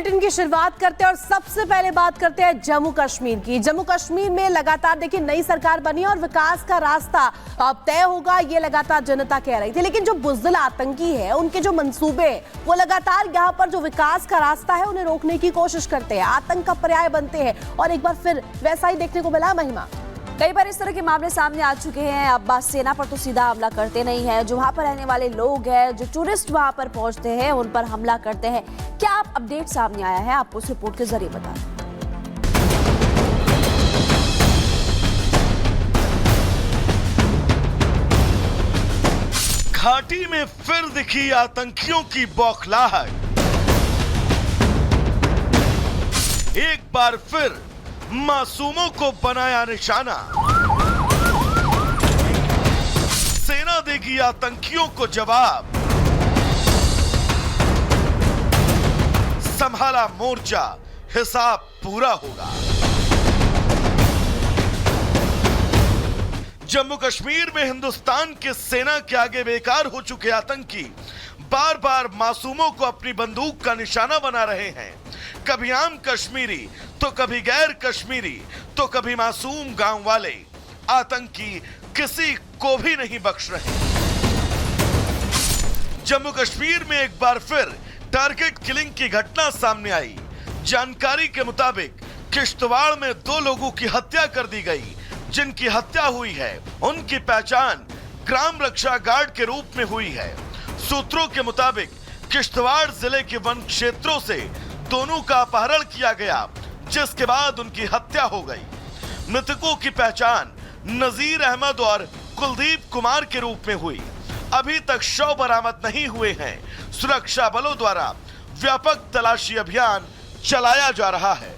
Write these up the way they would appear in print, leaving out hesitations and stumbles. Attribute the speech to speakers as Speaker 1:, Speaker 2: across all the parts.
Speaker 1: Bulletin की शुरुआत करते हैं और सबसे पहले बात करते हैं जम्मू कश्मीर की। जम्मू कश्मीर में लगातार देखिए नई सरकार बनी और विकास का रास्ता अब तय होगा, ये लगातार जनता कह रही थी। लेकिन जो बुज़दिल आतंकी है, उनके जो मंसूबे वो लगातार यहाँ पर जो विकास का रास्ता है उन्हें रोकने की कोशिश करते हैं, आतंक का पर्याय बनते हैं और एक बार फिर वैसा ही देखने को मिला। महिमा,
Speaker 2: कई बार इस तरह के मामले सामने आ चुके हैं। अब्बास सेना पर तो सीधा हमला करते नहीं है, जो वहां पर रहने वाले लोग हैं, जो टूरिस्ट वहां पर पहुंचते हैं, उन पर हमला करते हैं। क्या आप अपडेट सामने आया है, आपको उस रिपोर्ट के जरिए बता दें।
Speaker 3: घाटी में फिर दिखी आतंकियों की बौखलाहट। एक बार फिर मासूमों को बनाया निशाना। सेना देगी आतंकियों को जवाब। संभाला मोर्चा, हिसाब पूरा होगा। जम्मू कश्मीर में हिंदुस्तान के सेना के आगे बेकार हो चुके आतंकी बार बार मासूमों को अपनी बंदूक का निशाना बना रहे हैं। कभी आम कश्मीरी तो कभी गैर कश्मीरी तो कभी मासूम गांव वाले। आतंकी किसी को भी नहीं बख्श रहे। जम्मू कश्मीर में एक बार फिर टारगेट किलिंग की घटना सामने आई। जानकारी के मुताबिक किश्तवाड़ में 2 लोगों की हत्या कर दी गई। जिनकी हत्या हुई है उनकी पहचान ग्राम रक्षा गार्ड के रूप में हुई है। सूत्रों के मुताबिक किश्तवाड़ जिले के वन क्षेत्रों से दोनों का अपहरण किया गया, जिसके बाद उनकी हत्या हो गई। मृतकों की पहचान नजीर अहमद और कुलदीप कुमार के रूप में हुई। अभी तक शव बरामद नहीं हुए हैं। सुरक्षा बलों द्वारा व्यापक तलाशी अभियान चलाया जा रहा है।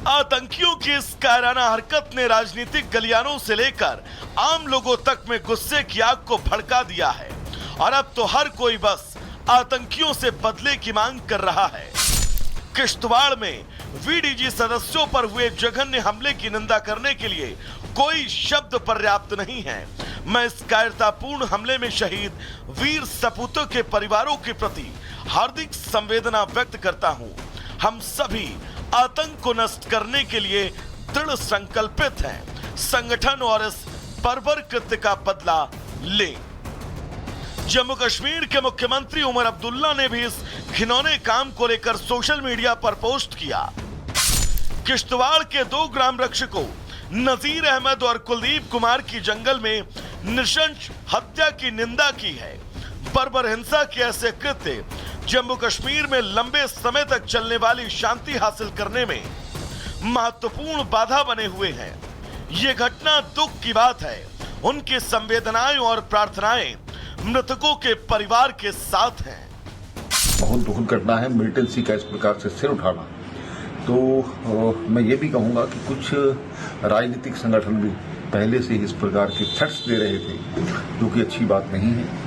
Speaker 3: आतंकियों की इस कायराना हरकत ने राजनीतिक गलियानों से लेकर आम लोगों तक में गुस्से की आग को भड़का दिया है और अब तो हर कोई बस आतंकियों से बदले की मांग कर रहा है। किश्तवाड़ में वीडीजी सदस्यों पर हुए जघन्य हमले की निंदा करने के लिए कोई शब्द पर्याप्त नहीं है। मैं इस कायरतापूर्ण हमले में शहीद वीर सपूतों के परिवारों के प्रति हार्दिक संवेदना व्यक्त करता हूं। हम सभी आतंक को नष्ट करने के लिए दृढ़ संकल्पित हैं। संगठन और इस बर्बर कृत्य का बदला लें। जम्मू कश्मीर के मुख्यमंत्री उमर अब्दुल्ला ने भी इस घिनौने काम को लेकर सोशल मीडिया पर पोस्ट किया। किश्तवाड़ के 2 ग्राम रक्षकों नजीर अहमद और कुलदीप कुमार की जंगल में नृशंस हत्या की निंदा की है। बर्बर हिंसा के ऐसे कृत्य जम्मू कश्मीर में लंबे समय तक चलने वाली शांति हासिल करने में महत्वपूर्ण बाधा बने हुए हैं। ये घटना दुख की बात है। उनकी संवेदनाएं और प्रार्थनाएं मृतकों के परिवार के साथ हैं।
Speaker 4: बहुत दुखद घटना है मिलिटेंसी का इस प्रकार से सिर उठाना। तो मैं ये भी कहूँगा कि कुछ राजनीतिक संगठन भी पहले से इस प्रकार के थ्रेट्स दे रहे थे, जो कि अच्छी बात नहीं है।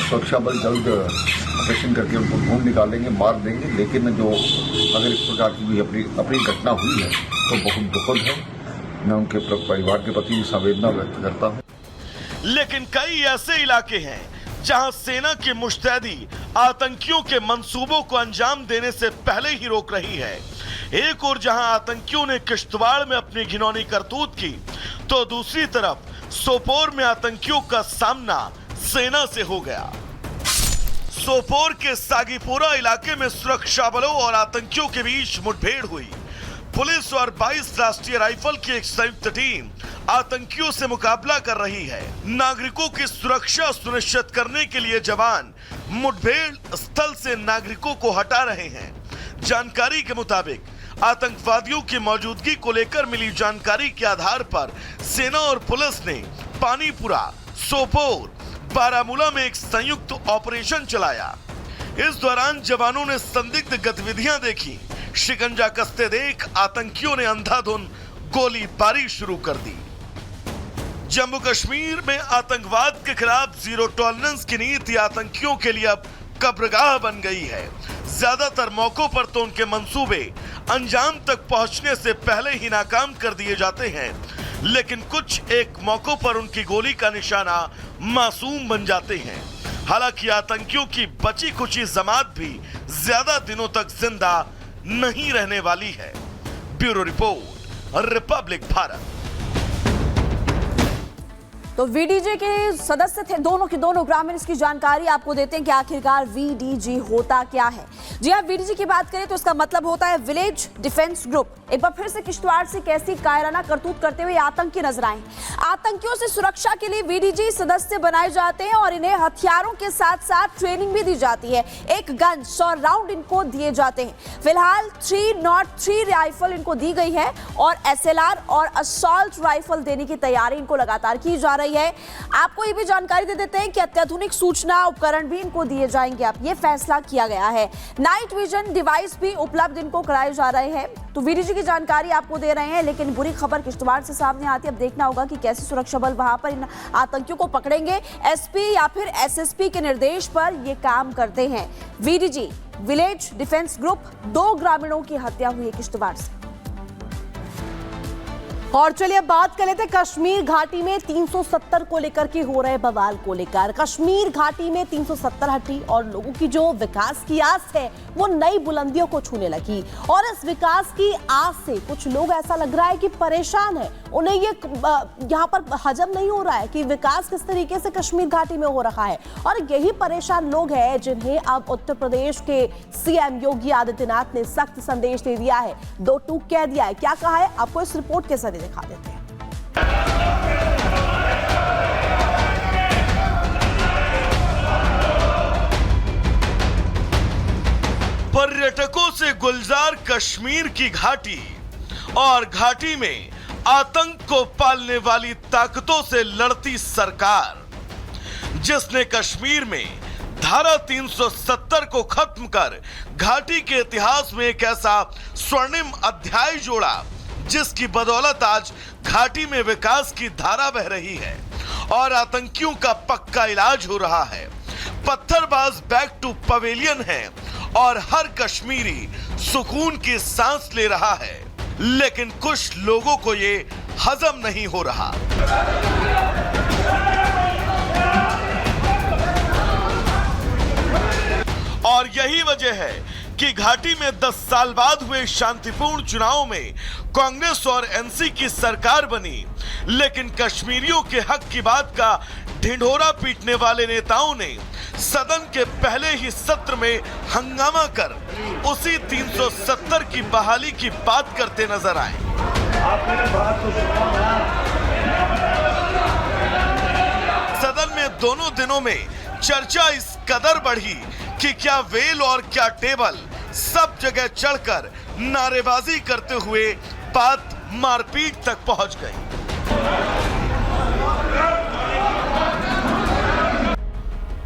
Speaker 4: सुरक्षा बल जल्द ऑपरेशन करके उनको ढूंढ निकालेंगे, मार देंगे। लेकिन जो अगर इस प्रकार की अपनी घटना हुई है तो बहुत दुखद है। मैं उनके परिवार के प्रति भी संवेदना व्यक्त करता हूँ।
Speaker 3: लेकिन कई ऐसे इलाके हैं जहां सेना की मुस्तैदी आतंकियों के मंसूबों को अंजाम देने से पहले ही रोक रही है। एक और जहां आतंकियों ने किश्तवाड़ में अपनी घिनौनी करतूत की, तो दूसरी तरफ सोपोर में आतंकियों का सामना सेना से हो गया। सोपोर के सागीपुरा इलाके में सुरक्षा बलों और आतंकियों के बीच मुठभेड़ हुई। पुलिस और 22 राष्ट्रीय राइफल की एक संयुक्त टीम आतंकियों से मुकाबला कर रही है। नागरिकों की सुरक्षा सुनिश्चित करने के लिए जवान मुठभेड़ स्थल से नागरिकों को हटा रहे हैं। जानकारी के मुताबिक आतंकवादियों की मौजूदगी को लेकर मिली जानकारी के आधार पर सेना और पुलिस ने पानीपुरा, सोपोर, बारामूला में एक संयुक्त ऑपरेशन चलाया। इस दौरान जवानों ने संदिग्ध गतिविधियां देखी। शिकंजा कसते देख आतंकियों ने अंधाधुंध गोलीबारी शुरू कर दी। जम्मू कश्मीर में आतंकवाद के खिलाफ जीरो टॉलरेंस की नीति आतंकियों के लिए अब कब्रगाह बन गई है। ज्यादातर मौकों पर तो उनके मंसूबे अंजाम तक पहुंचने से पहले ही नाकाम कर दिए जाते हैं, लेकिन कुछ एक मौकों पर उनकी गोली का निशाना मासूम बन जाते हैं। हालांकि आतंकियों की बची खुची जमात भी ज्यादा दिनों तक जिंदा नहीं रहने वाली है। Bureau report, Republic Bharat.
Speaker 2: तो वीडीजे के सदस्य थे दोनों के दोनों ग्रामीण। इसकी जानकारी आपको देते हैं कि आखिरकार वीडीजी होता क्या है। जी हाँ, वीडीजी की बात करें तो इसका मतलब होता है विलेज डिफेंस ग्रुप। एक बार फिर से किश्तवाड़ से कैसी कायराना करतूत करते हुए आतंकी नजर आए। आतंकियों से सुरक्षा के लिए वीडीजी सदस्य बनाए जाते हैं और इन्हें हथियारों के साथ साथ ट्रेनिंग भी दी जाती है। एक गन 100 राउंड इनको दिए जाते हैं। फिलहाल 303 राइफल इनको दी गई है और एसएलआर और असॉल्ट राइफल देने की तैयारी इनको लगातार की जा रही है। आपको ये भी जानकारी दे देते हैं कि अत्याधुनिक सूचना उपकरण भी इनको दिए जाएंगे। अब ये फैसला किया गया है। नाइट विजन डिवाइस भी उपलब्ध इनको कराए जा रहे हैं। तो वीडीजी की जानकारी आपको दे रहे हैं, लेकिन बुरी खबर किश्तवाड़ से सामने आती है। अब देखना होगा कि कैसे सुरक्षा बल वहां पर इन आतंकियों को पकड़ेंगे। एसपी या फिर एसएसपी के निर्देश पर ये काम करते हैं। वीडीजी विलेज डिफेंस ग्रुप, 2 ग्रामीणों की हत्या हुई है किश्तवाड़ से।
Speaker 1: और चलिए अब बात कर लेते हैं कश्मीर घाटी में 370 को लेकर के हो रहे बवाल को लेकर। कश्मीर घाटी में 370 हटी और लोगों की जो विकास की आस है वो नई बुलंदियों को छूने लगी। और इस विकास की आस से कुछ लोग ऐसा लग रहा है कि परेशान है। उन्हें ये यहाँ पर हजम नहीं हो रहा है कि विकास किस तरीके से कश्मीर घाटी में हो रहा है। और यही परेशान लोग हैं जिन्हें अब उत्तर प्रदेश के सीएम योगी आदित्यनाथ ने सख्त संदेश दे दिया है। 2 टूक कह दिया है। क्या कहा है आपको इस रिपोर्ट के जरिए दिखा देते हैं।
Speaker 3: पर्यटकों से गुलजार कश्मीर की घाटी और घाटी में आतंक को पालने वाली ताकतों से लड़ती सरकार, जिसने कश्मीर में धारा 370 को खत्म कर घाटी के इतिहास में एक ऐसा स्वर्णिम अध्याय जोड़ा जिसकी बदौलत आज घाटी में विकास की धारा बह रही है और आतंकियों का पक्का इलाज हो रहा है। पत्थरबाज बैक टू पवेलियन है और हर कश्मीरी सुकून की सांस ले रहा है। लेकिन कुछ लोगों को ये हजम नहीं हो रहा। और यही वजह है कि घाटी में 10 साल बाद हुए शांतिपूर्ण चुनाव में कांग्रेस और एनसी की सरकार बनी, लेकिन कश्मीरियों के हक की बात का ढिंढोरा पीटने वाले नेताओं ने सदन के पहले ही सत्र में हंगामा कर उसी 370 की बहाली की बात करते नजर आए। सदन में दोनों दिनों में चर्चा इस कदर बढ़ी कि क्या वेल और क्या टेबल सब जगह चढ़कर नारेबाजी करते हुए बात मारपीट तक पहुंच गई।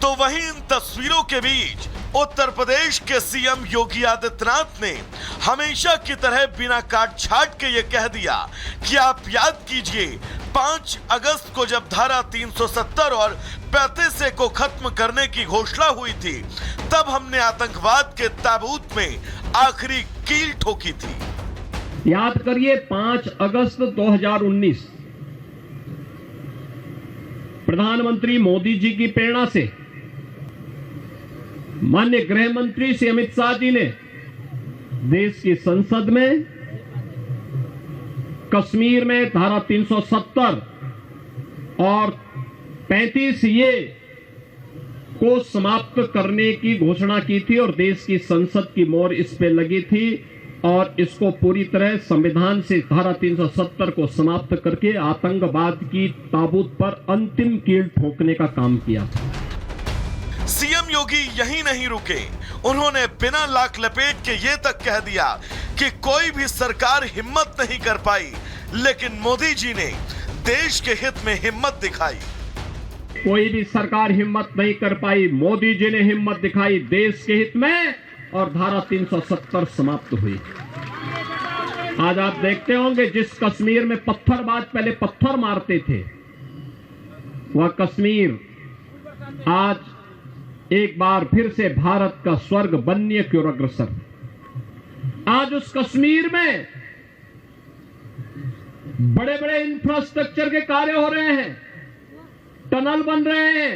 Speaker 3: तो वहीं इन तस्वीरों के बीच उत्तर प्रदेश के सीएम योगी आदित्यनाथ ने हमेशा की तरह बिना काट छाट के ये कह दिया कि आप याद कीजिए 5 अगस्त को जब धारा 370 और 35 को खत्म करने की घोषणा हुई थी, तब हमने आतंकवाद के ताबूत में आखिरी कील ठोकी थी।
Speaker 5: याद करिए 5 अगस्त 2019 प्रधानमंत्री मोदी जी की प्रेरणा से माननीय गृह मंत्री श्री अमित शाह जी ने देश की संसद में कश्मीर में धारा 370 और 35 ये को समाप्त करने की घोषणा की थी और देश की संसद की मोहर इस पे लगी थी और इसको पूरी तरह संविधान से धारा 370 को समाप्त करके आतंकवाद की ताबूत पर अंतिम कील ठोकने का काम किया।
Speaker 3: सीएम योगी यही नहीं रुके, उन्होंने बिना लाख लपेट के ये तक कह दिया कि कोई भी सरकार हिम्मत नहीं कर पाई, लेकिन मोदी जी ने देश के हित में हिम्मत दिखाई।
Speaker 5: कोई भी सरकार हिम्मत नहीं कर पाई, मोदी जी ने हिम्मत दिखाई देश के हित में और धारा 370 समाप्त हुई। आज आप देखते होंगे जिस कश्मीर में पत्थरबाज पहले पत्थर मारते थे, वह कश्मीर आज एक बार फिर से भारत का स्वर्ग बनने की ओर अग्रसर। आज उस कश्मीर में बड़े बड़े इंफ्रास्ट्रक्चर के कार्य हो रहे हैं, टनल बन रहे हैं।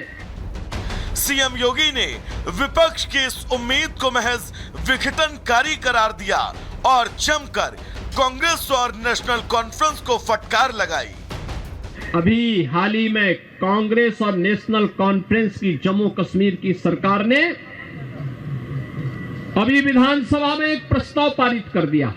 Speaker 3: सीएम योगी ने विपक्ष की इस उम्मीद को महज विघटनकारी करार दिया और जमकर कांग्रेस और नेशनल कॉन्फ्रेंस को फटकार लगाई।
Speaker 5: अभी हाल ही में कांग्रेस और नेशनल कॉन्फ्रेंस की जम्मू कश्मीर की सरकार ने अभी विधानसभा में एक प्रस्ताव पारित कर दिया